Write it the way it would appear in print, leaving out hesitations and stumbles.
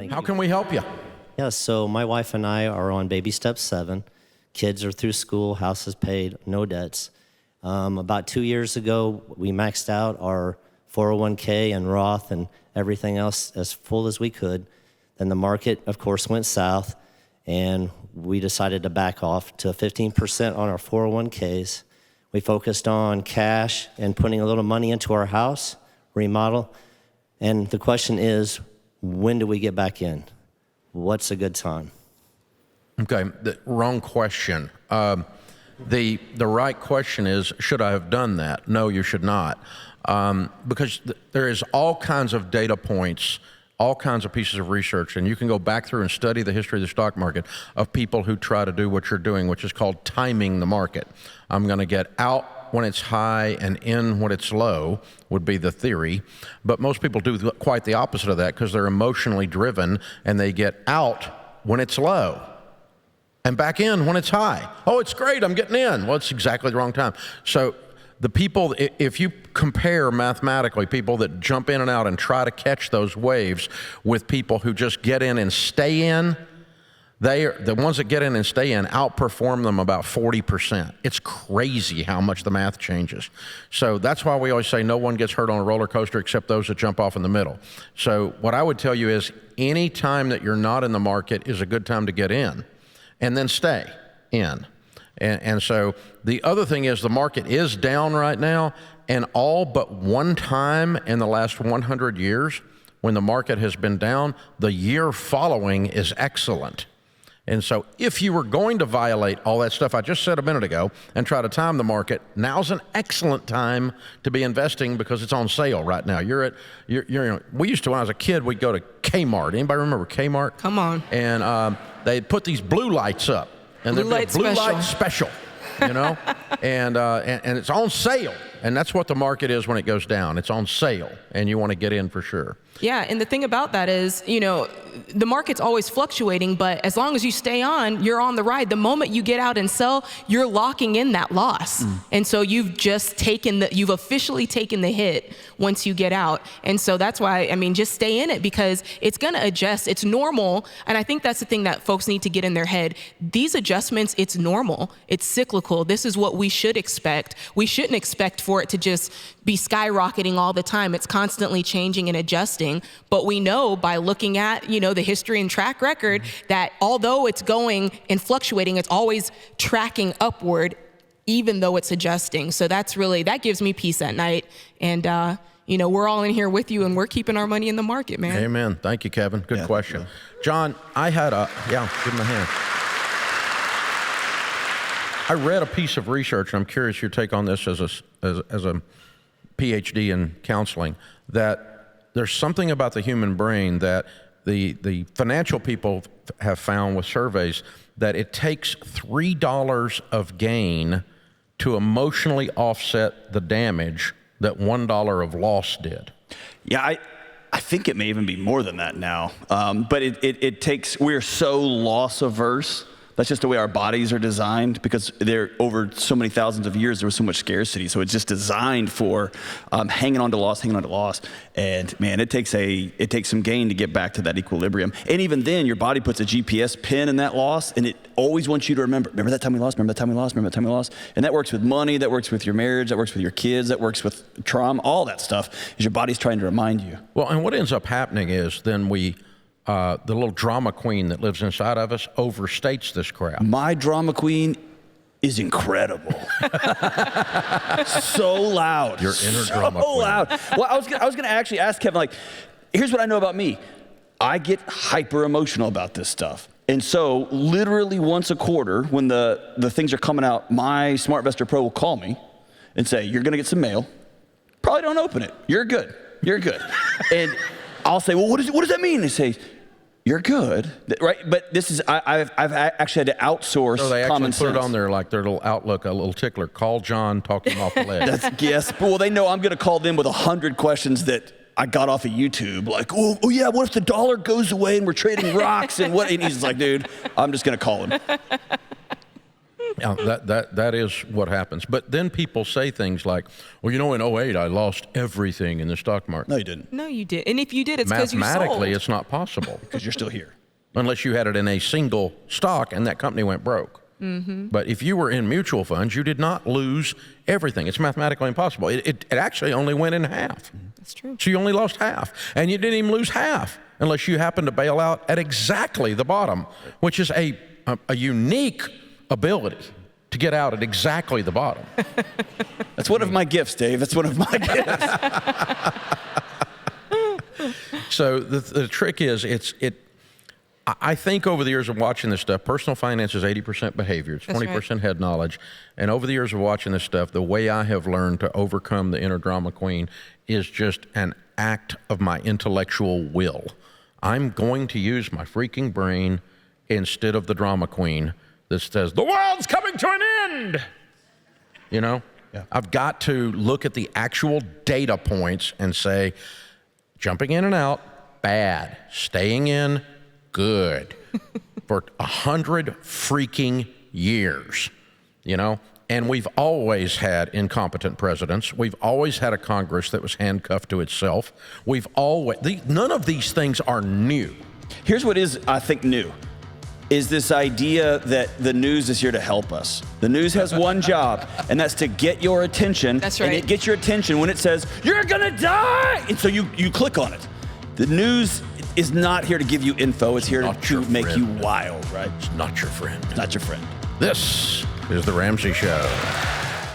How can we help you? Yeah, so my wife and I are on baby step 7. Kids are through school, house is paid, no debts. About 2 years ago, we maxed out our 401k and Roth and everything else as full as we could. Then the market, of course, went south, and we decided to back off to 15% on our 401ks. We focused on cash and putting a little money into our house, remodel. And the question is, when do we get back in? What's a good time? Okay, the wrong question. The right question is, should I have done that? No, you should not. Because there is all kinds of data points, all kinds of pieces of research, and you can go back through and study the history of the stock market of people who try to do what you're doing, which is called timing the market. I'm going to get out when it's high and in when it's low would be the theory. But most people do quite the opposite of that because they're emotionally driven and they get out when it's low and back in when it's high. Oh, it's great, I'm getting in. Well, it's exactly the wrong time. So the people, if you compare mathematically people that jump in and out and try to catch those waves with people who just get in and stay in, the ones that get in and stay in outperform them about 40%. It's crazy how much the math changes. So that's why we always say no one gets hurt on a roller coaster except those that jump off in the middle. So what I would tell you is any time that you're not in the market is a good time to get in and then stay in. And so the other thing is the market is down right now, and all but one time in the last 100 years when the market has been down, the year following is excellent. And so if you were going to violate all that stuff I just said a minute ago and try to time the market, now's an excellent time to be investing because it's on sale right now. We used to, when I was a kid, we'd go to Kmart. Anybody remember Kmart? Come on. And they'd put these blue lights up. And Blue light special, you know? and it's on sale. And that's what the market is when it goes down. It's on sale, and you want to get in for sure. Yeah, and the thing about that is, the market's always fluctuating, but as long as you stay on, you're on the ride. The moment you get out and sell, you're locking in that loss. And so you've officially taken the hit once you get out. And so that's why, just stay in it because it's going to adjust. It's normal. And I think that's the thing that folks need to get in their head. These adjustments, it's normal. It's cyclical. This is what we should expect. We shouldn't expect for it to just be skyrocketing all the time. It's constantly changing and adjusting. But we know by looking at, the history and track record that although it's going and fluctuating, it's always tracking upward, even though it's adjusting. So that gives me peace at night. And, we're all in here with you and we're keeping our money in the market, man. Amen. Thank you, Kevin. Good question. John, I had give him a hand. I read a piece of research, and I'm curious your take on this as a PhD in counseling, that there's something about the human brain that the financial people have found with surveys that it takes $3 of gain to emotionally offset the damage that $1 of loss did. Yeah, I think it may even be more than that now. But it takes, we're so loss averse. That's just the way our bodies are designed because they're over so many thousands of years, there was so much scarcity. So it's just designed for hanging on to loss. And man, it takes some gain to get back to that equilibrium. And even then, your body puts a GPS pin in that loss, and it always wants you to remember that time we lost, remember that time we lost, remember that time we lost. And that works with money, that works with your marriage, that works with your kids, that works with trauma, all that stuff is your body's trying to remind you. Well, and what ends up happening is then the little drama queen that lives inside of us overstates this crap. My drama queen is incredible. So loud. Your inner drama queen. So loud. Well, I was gonna actually ask Kevin, here's what I know about me. I get hyper emotional about this stuff. And so literally once a quarter, when the things are coming out, my SmartVestor Pro will call me and say, you're gonna get some mail. Probably don't open it. You're good. And I'll say, well, what does that mean? They say, you're good, right? But this is, I've actually had to outsource so they common actually put sense. it on there like their little Outlook, a little tickler. Call John, talk him off the ledge. Yes, well, they know I'm going to call them with 100 questions that I got off of YouTube. Like, oh yeah, what if the dollar goes away and we're trading rocks and what? And he's like, dude, I'm just going to call him. Yeah, that is what happens. But then people say things like, well, in 08, I lost everything in the stock market. No, you didn't. No, you did. And if you did, it's because you sold. Mathematically, it's not possible. Because you're still here. Unless you had it in a single stock and that company went broke. But if you were in mutual funds, you did not lose everything. It's mathematically impossible. It actually only went in half. That's true. So you only lost half. And you didn't even lose half unless you happened to bail out at exactly the bottom, which is a unique ability to get out at exactly the bottom. That's one of my gifts, Dave. That's one of my gifts. So the trick is, I think over the years of watching this stuff, personal finance is 80% behavior. It's 20% head knowledge. And over the years of watching this stuff, the way I have learned to overcome the inner drama queen is just an act of my intellectual will. I'm going to use my freaking brain instead of the drama queen that says, the world's coming to an end. Yeah. I've got to look at the actual data points and say, jumping in and out, bad. Staying in, good. For 100 freaking years, And we've always had incompetent presidents. We've always had a Congress that was handcuffed to itself. None of these things are new. Here's what is, I think, new. Is this idea that the news is here to help us. The news has one job, and that's to get your attention. That's right. And it gets your attention when it says, you're gonna die! And so you click on it. The news is not here to give you info. It's here to make you wild, right? It's not your friend. Not your friend. This is The Ramsey Show.